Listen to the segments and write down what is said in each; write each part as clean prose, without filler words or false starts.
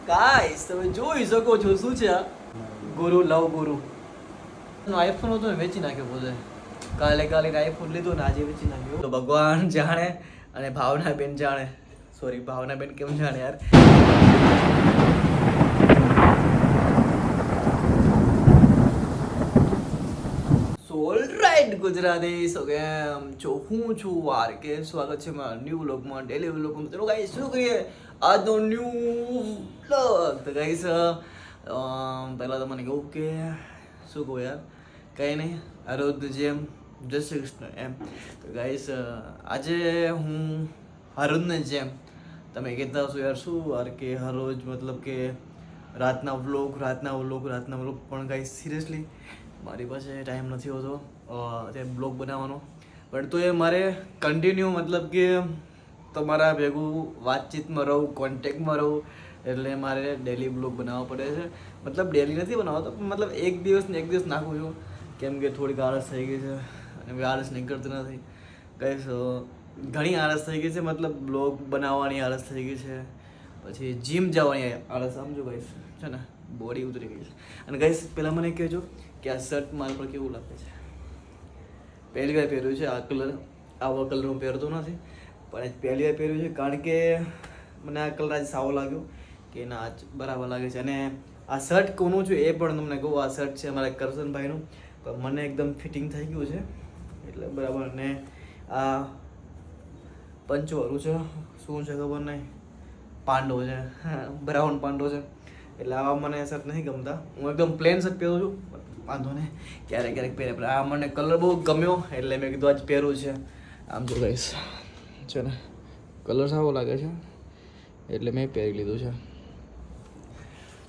Guys તમે જોઈ શકો છો શું છે આ ગુરુ લવ ગુરુ આઈફોન હતો ને વેચી નાખ્યો પોતે કાલે આઈફોન લીધો ને આજે વેચી નાખ્યો તો ભગવાન જાણે અને ભાવના બેન જાણે સોરી ભાવના બેન કેમ જાણે યાર ઓલરાઈટ ગુજરાતી સો કેમ છો હું છું વાર કે સ્વાગત છે મારા ન્યૂ વ્લોગમાં ડેલી વ્લોગમાં ચલો ગાઈસ શું કરીએ આજનો ન્યૂ વ્લોગ તો ગાઈસ પહેલાં તો મને કહું કે શું કહું યાર કંઈ નહીં આ રોજ જેમ જય શ્રી કૃષ્ણ એમ તો ગાઈસ આજે હું હરોજને જેમ તમે કહેતા હશો યાર શું યાર કે હરોજ મતલબ કે રાતના વ્લોગ પણ ગાઈસ સિરિયસલી મારી પાસે ટાઈમ નથી હોતો તે બ્લોગ બનાવવાનો પણ તો એ મારે કન્ટિન્યુ મતલબ કે તમારા ભેગું વાતચીતમાં રહું કોન્ટેક્ટમાં રહું એટલે મારે ડેલી બ્લોગ બનાવવો પડે છે મતલબ ડેલી નથી બનાવતો મતલબ એક દિવસ નાખું છું કેમ કે થોડીક આળસ થઈ ગઈ છે અને આળસ નીકળતી નથી કહીશ ઘણી આળસ થઈ ગઈ છે મતલબ બ્લોગ બનાવવાની આળસ થઈ ગઈ છે પછી જીમ જવાની આળસ સમજો કહીશ છે ને બોડી ઉતરી ગઈ છે અને કહીશ પહેલાં મને કહેજો કે આ શર્ટ મારા પર કેવું લાગે છે પહેલી વાર પહેર્યું છે આ કલર આવા કલર હું પહેરતો નથી પણ પહેલી વાર પહેર્યું છે કારણ કે મને આ કલર આજે સારો લાગ્યો કે ના આજ બરાબર લાગે છે અને આ શર્ટ કોનું છું એ પણ તમને કહું આ શર્ટ છે અમારા કરશનભાઈનું પણ મને એકદમ ફિટિંગ થઈ ગયું છે એટલે બરાબર ને આ પંચવાળું છે શું છે ખબર નહીં પાંડો છે બ્રાઉન પાંડો છે એટલે આવા મને શર્ટ નહીં ગમતા હું એકદમ પ્લેન શર્ટ પહેરું છું વાંધો ને ક્યારેક પહેરે પણ આ મને કલર બહુ ગમ્યો એટલે મેં કીધું આજ પહેરવું છે આમ તો ગઈશ છે ને કલર સારો લાગે છે એટલે મેં પહેરી લીધું છે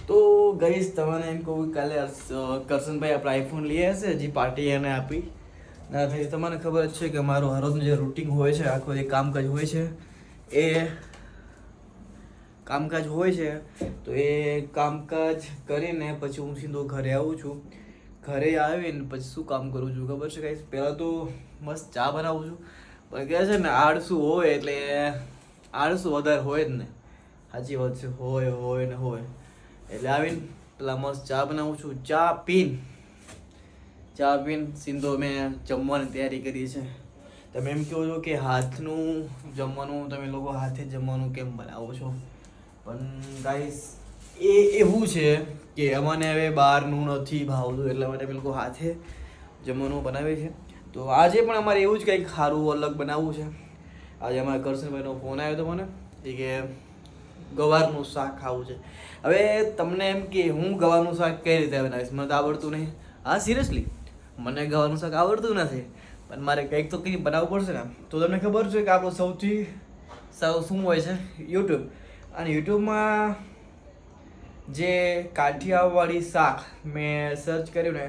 તો ગઈશ તમને એમ કહું કાલે કરશનભાઈ આપણે આઈફોન લઈએ હશે હજી પાર્ટી એને આપી ના થઈ તમને ખબર જ છે કે મારું હરોજનું જે રૂટિન હોય છે આખો જે કામકાજ હોય છે એ કામકાજ હોય છે તો એ કામકાજ કરીને પછી હું સીધો ઘરે આવું છું ઘરે આવીને પછી શું કામ કરું છું ખબર છે કાંઈ પહેલાં તો મસ્ત ચા બનાવું છું પણ કહે છે ને આળસુ હોય એટલે આળસુ વધારે હોય જ ને સાચી વાત છે હોય એટલે આવીને પેલા મસ્ત ચા બનાવું છું ચા પીને સીધો મેં જમવાની તૈયારી કરી છે તમે એમ કહો છો કે હાથનું જમવાનું તમે લોકો હાથે જમવાનું કેમ બનાવો છો પણ ગાઈસ એ એવું છે કે અમને હવે બહારનું નથી ભાવતું એટલા માટે અમે લોકો હાથે જમવાનું બનાવીએ છીએ તો આજે પણ અમારે એવું જ કંઈક સારું અલગ બનાવવું છે આજે અમારા કરશનભાઈનો ફોન આવ્યો હતો મને એ કે ગવારનું શાક ખાવું છે હવે તમને એમ કે હું ગવારનું શાક કઈ રીતે બનાવીશ મને તો આવડતું નહીં હા સિરિયસલી મને ગવારનું શાક આવડતું નથી પણ મારે કંઈક તો કંઈક બનાવવું પડશે ને તો તમને ખબર છે કે આપણું સૌથી શું હોય છે યુટ્યુબ અને યુટ્યુબમાં જે કાઠિયાવાડી શાક મેં સર્ચ કર્યું ને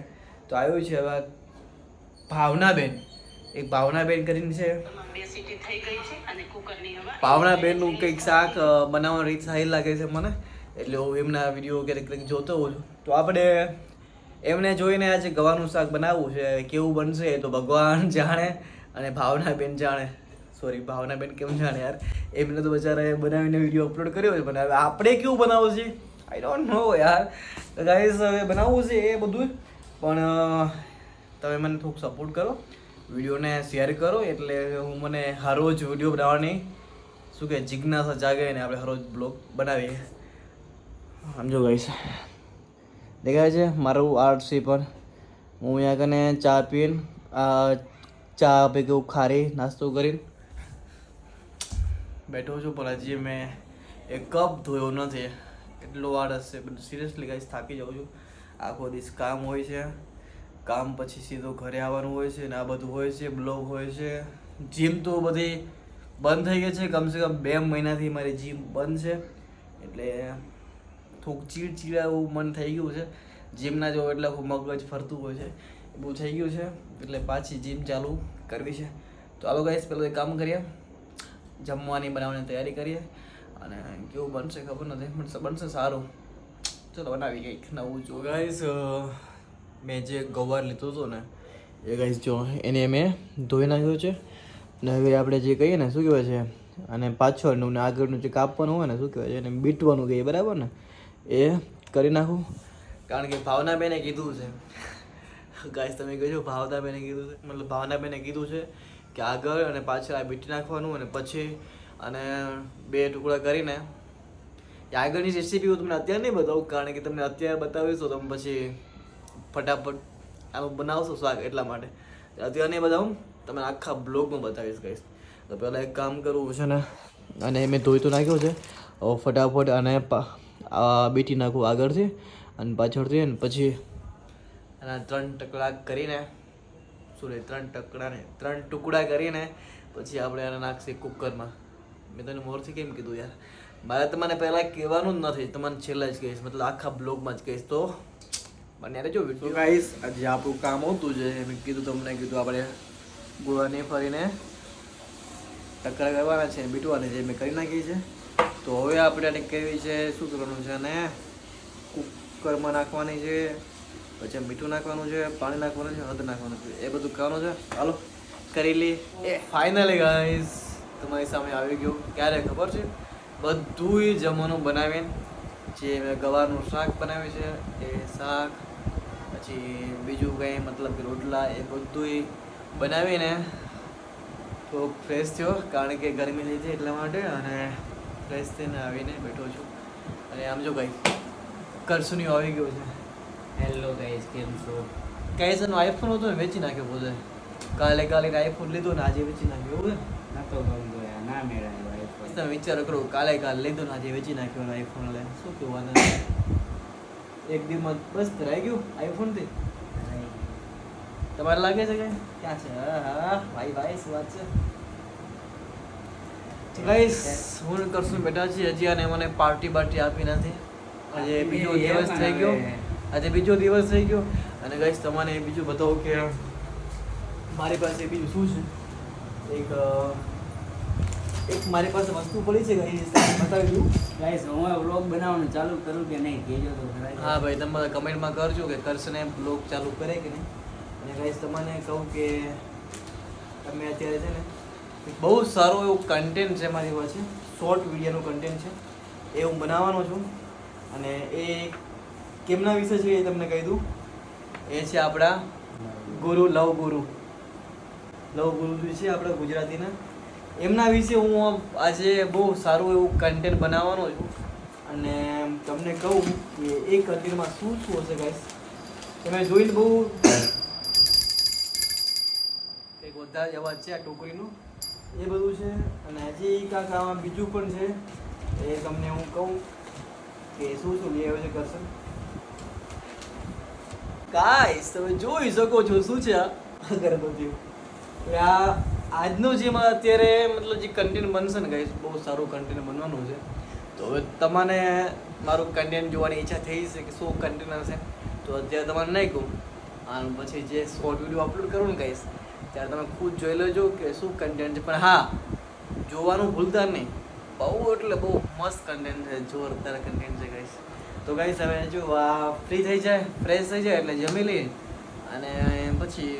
તો આવ્યું છે હવે ભાવનાબેન કરીને છે ભાવનાબેનનું કંઈક શાક બનાવવાની રીત સારી લાગે છે મને એટલે હું એમના વિડીયો ક્યારેક જોતો હોઉં છું તો આપણે એમને જોઈને આજે ગવાનું શાક બનાવવું છે કેવું બનશે તો ભગવાન જાણે અને ભાવનાબેન જાણે સોરી ભાવનાબેન કેમ જાણે યાર એમને તો બચારા બનાવીને વિડીયો અપલોડ કર્યો છે પણ હવે આપણે કેવું બનાવવું છે આઈ ડોન્ટ નો યાર ગાઈસ હવે બનાવવું છે એ બધું પણ તમે મને થોડુંક સપોર્ટ કરો વિડીયોને શેર કરો એટલે હું મને હરરોજ વિડીયો બનાવવાની શું કે જિજ્ઞાસા જાગે ને આપણે હરરોજ બ્લોગ બનાવીએ સમજો ગાઈસ દેખાય છે મારું આર્ટ છે પણ હું અહીંયા કને ચા પીને ચા ભેગું ખારી નાસ્તો કરીને બેઠો છું પણ હજી મેં એક કપ ધોયો નથી એટલો આળસ છે પણ સિરિયસલી ગાઈસ થાકી જાઉં છું આખો દિવસ કામ હોય છે કામ પછી સીધો ઘરે આવવાનું હોય છે ને આ બધું હોય છે બ્લોગ હોય છે જીમ તો બધી બંધ થઈ ગઈ છે કમસે કમ 2 મહિનાથી મારી જીમ બંધ છે એટલે થોડુંક ચીડચીડા એવું મન થઈ ગયું છે જીમ ના જો એટલે મગજ ફરતું હોય છે બહુ થઈ ગયું છે એટલે પાછી જીમ ચાલુ કરવી છે તો આવો ગાઈસ પહેલાં એક કામ કરીએ જમવાની બનાવવાની તૈયારી કરીએ અને કેવું બનશે ખબર નથી પણ બનશે સારું ચલો બનાવી કંઈક નવું જો ગાઈસ મેં જે ગવાર લીધો હતો ને એ ગાઈસ જો એને મેં ધોઈ નાખ્યો છે ને હવે આપણે જે કહીએ ને શું કહેવાય છે અને પાછળનું ને આગળનું જે કાપવાનું હોય ને શું કહેવાય છે એને બીટવાનું કહીએ બરાબર ને એ કરી નાખું. કારણ કે ભાવનાબેને કીધું છે ગાઈસ, તમે કહેજો ભાવનાબેને કીધું છે, મતલબ ભાવનાબેને કીધું છે કે આગળ અને પાછળ આ બીટી નાખવાનું અને પછી અને 2 ટુકડા કરીને આગળની રેસીપી હું તમને અત્યારે નહીં બતાવું, કારણ કે તમને અત્યારે બતાવીશ તો તમે પછી ફટાફટ આનું બનાવશો શાક, એટલા માટે અત્યારે નહીં બતાવું, તમે આખા બ્લોગમાં બતાવીશ ગાઈસ. તો પહેલાં એક કામ કરવું છે ને, અને મેં ધોઈ તો નાખ્યો છે, હવે ફટાફટ અને બીટી નાખું આગળથી અને પાછળથી ને પછી આના 3 ટુકડા કરીને 3 ટુકડા કરીને પછી આપણે આને નાખીએ કુકરમાં. મેં તને મોરથી કેમ કીધું યાર, મારે તમને પહેલાં કહેવાનું જ નથી, તમને છેલ્લે જ કહીશ, મતલબ આખા બ્લોગમાં જ કહીશ. તો મને યાર જો વિડીયો ગાઈસ, આજે આપણું કામ હોતું છે, મેં કીધું તમને કીધું આપણે ગોળાને ફરીને ટકરા કરવાના છે, બીટવાના છે, મેં કરી નાખી છે. તો હવે આપણે આને કેવી છે, શું કરવાનું છે, અને કુકરમાં નાખવાની છે, પછી મીઠું નાખવાનું છે, પાણી નાખવાનું છે, હળદર નાખવાનું છે, એ બધું કરવાનું છે. હાલો કરી લઈએ. ફાઇનલી ગાઈસ તમારી સામે આવી ગયું. ક્યારે ખબર છે, બધુંય જમવાનું બનાવીને, જે મેં ગવારનું શાક બનાવ્યું છે એ શાક, પછી બીજું કંઈ મતલબ કે રોટલા, એ બધુંય બનાવીને થોડોક ફ્રેશ થયો, કારણ કે ગરમી થઈ હતી એટલા માટે, અને ફ્રેશ થઈને આવીને બેઠો છું. અને આમ જો ગાઈસ કરસુની આવી ગયો છે. હેલો ગાઈસ, કેમ છો? ગાઈસ એનો આઈફોન હતો ને વેચી નાખ્યો પોતે. કાલે આઈફોન લીધો ને આજે વેચી નાખ્યો. એવું નતો ગમતો યાર, ના મેળાયો આઈફોન. તમે વિચાર કરો, કાલે લીધો ને આજે વેચી નાખ્યો આઈફોન. લે શું કહેવાનું, એક દિવસમાં બસ રહી ગયું આઈફોનથી. તમારે લાગે છે કે ક્યાં છે? હા ભાઈ શું વાત છે ગાઈસ. હું કરશું બેઠા છીએ હજી, અને મને પાર્ટી આપી નથી. આજે બીજો દિવસ થઈ ગયો, અને ગાઈસ તમને બીજું બતાવું કે મારી પાસે બીજું શું છે, એક મારી પાસે વસ્તુ પડી છે ગાઈસ, બતાવી દઉં. ગાઈસ હું વ્લોગ બનાવવાનું ચાલુ કરું કે નહીં કહેજો તો ખરા. હા ભાઈ, તમે કમેન્ટમાં કરજો કે કરશને બ્લોગ ચાલુ કરે કે નહીં. અને ગાઈસ તમને કહું કે તમે અત્યારે છે ને બહુ સારું એવું કન્ટેન્ટ છે મારી પાસે, શોર્ટ વિડીયોનું કન્ટેન્ટ છે, એ હું બનાવવાનો છું. અને એ કેમના વિશે છે એ તમને કહી દઉં. એ છે આપણા ગુરુ, લવ ગુરુ છે આપણા ગુજરાતીના. એમના વિશે હું આજે બહુ સારું એવું કન્ટેન્ટ બનાવવાનો છું. અને તમને કહું કે એ કન્ટેન્ટમાં શું હશે ગાઈસ, તમે જોઈને બહુ કંઈક વધારે અવાજ છે આ ટોકરીનું, એ બધું છે. અને હજી કાંક આમાં બીજું પણ છે, એ તમને હું કહું કે શું લઈ આવ્યો છે કરશન. ગાઈસ તમે જોઈ શકો છો શું છે આ અગરબત્તી. આ આજનો જે અત્યારે મતલબ જે કન્ટેન્ટ બનશે ને ગાઈસ, બહુ સારું કન્ટેન્ટ બનવાનું છે. તો હવે તમને મારું કન્ટેન્ટ જોવાની ઈચ્છા થઈ છે કે શું કન્ટેન્ટ હશે, તો અત્યારે તમારે નહીં કહું, અને પછી જે શોર્ટ વિડીયો અપલોડ કરું ને ગાઈસ, ત્યારે તમે ખુદ જોઈ લેજો કે શું કન્ટેન્ટ છે. પણ હા, જોવાનું ભૂલતા નહીં, બહુ એટલે બહુ મસ્ત કન્ટેન્ટ છે, જોરદાર કન્ટેન્ટ છે ગાઈસ. તો ગાઈસ હવે જો આ ફ્રી થઈ જાય, ફ્રેશ થઈ જાય એટલે જમી લઈએ, અને પછી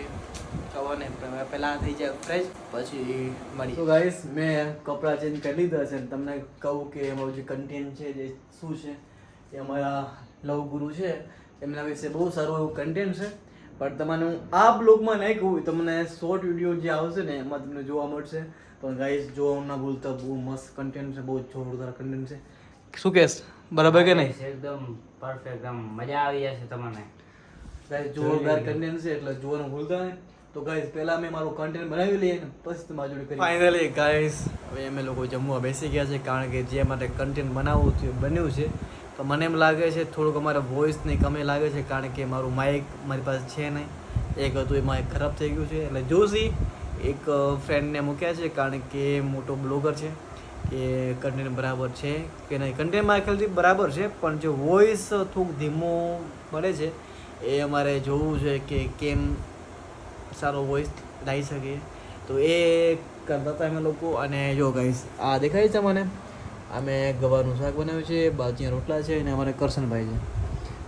ખાવાને પહેલાં થઈ જાય ફ્રેશ, પછી મળી. તો ગાઈસ મેં કપડાં ચેન્જ કરી લીધા છે, તમને કહું કે અમારું જે કન્ટેન્ટ છે જે શું છે, એ અમારા લવ ગુરુ છે એમના વિશે બહુ સારું એવું કન્ટેન્ટ છે. પણ તમને હું આ બ્લોગમાં નહીં કહું, તમને શોર્ટ વિડીયો જે આવશે ને એમાં તમને જોવા મળશે. પણ ગાઈસ જોવાનું ના ભૂલતા, બહુ મસ્ત કન્ટેન્ટ છે, બહુ જોરદાર કન્ટેન્ટ છે. શું કહેશ, બરાબર કે નહીં? એકદમ પરફેક્ટ, આમ મજા આવી જશે તમને. ગાઈસ જોરદાર કન્ટેન્ટ છે એટલે જોવાનું ભૂલતા નહીં. તો ગાઈસ પહેલા મેં મારું કન્ટેન્ટ બનાવી લઈએ ને પછી તમારી જોડે કરી. ફાઇનલી ગાઈસ હવે અમે લોકો જમવા બેસી ગયા છે, કારણ કે જે માટે કન્ટેન્ટ બન્યું છે, તો મને એમ લાગે છે થોડુંક અમારા વોઇસની કમી લાગે છે, કારણ કે મારું માઇક મારી પાસે છે નહીં. એક હતું એ માઇક ખરાબ થઈ ગયું છે, એટલે જોશી એક ફ્રેન્ડને મૂક્યા છે, કારણ કે મોટો બ્લોગર છે, કે કન્ટેન્ટ બરાબર છે કે નહીં. કન્ટેન્ટ મારા ખ્યાલથી બરાબર છે, પણ જે વોઇસ થોડુંક ધીમો મળે છે, એ અમારે જોવું છે કે કેમ સારો વોઇસ લાવી શકીએ. તો એ કરતા હતા અમે લોકો. અને જો ગાઈસ આ દેખાય છે મને, અમે ગવારનું શાક બનાવ્યું છે, બાજરીના રોટલા છે, અને અમારે કરશનભાઈ છે.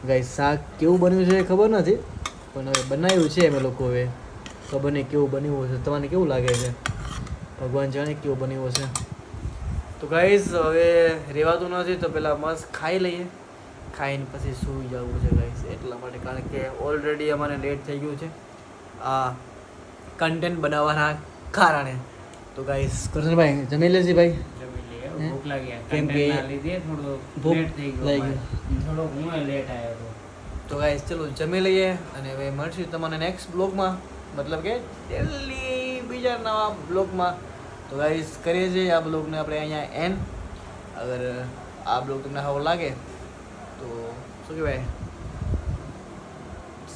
ગાઈસ શાક કેવું બન્યું છે ખબર નથી, પણ હવે બનાવ્યું છે અમે લોકો. હવે ખબર નહીં કેવું બન્યું હશે, તમને કેવું લાગે છે, ભગવાન જાણે કેવું બન્યું હશે. તો ગાઈસ હવે રહેવાતું નથી, તો પહેલાં મસ્ત ખાઈ લઈએ. ખાઈને પછી સૂઈ જવું છે ગાઈસ એટલા માટે, કારણ કે ઓલરેડી અમારે લેટ થઈ ગયું છે આ કન્ટેન્ટ બનાવવાના કારણે. તો ગાઈસ કરશનભાઈ જમી લેજે ભાઈ. જમી લઈએ. હે? ભૂખ લાગી કેમ કે કંટેનના લીધે થોડું ભૂખ લેટ થઈ ગયું લાગી. અમારે. થોડોક હું લેટ આવ્યો હતો. તો ગાઈસ ચલો જમી લઈએ અને હવે મળશું તમને નેક્સ્ટ બ્લોગમાં, મતલબ કે ડેલી બીજા નવા બ્લોગમાં. તો ગાઈસ કરીએ છીએ આ બ્લોગને આપણે અહીંયા એન્ડ. અગર આ બ્લોગ તમને સારો લાગે તો શું કહેવાય,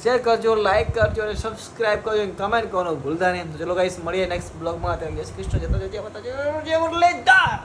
શેર કરજો, લાઈક કરજો અને સબસ્ક્રાઇબ કરજો અને કમેન્ટ કરવાનું ભૂલતા નહીં. તો ચલો ગાઈસ મળીએ નેક્સ્ટ બ્લોગમાં. ત્યાં જય શ્રી કૃષ્ણ, જય મુરલીધર.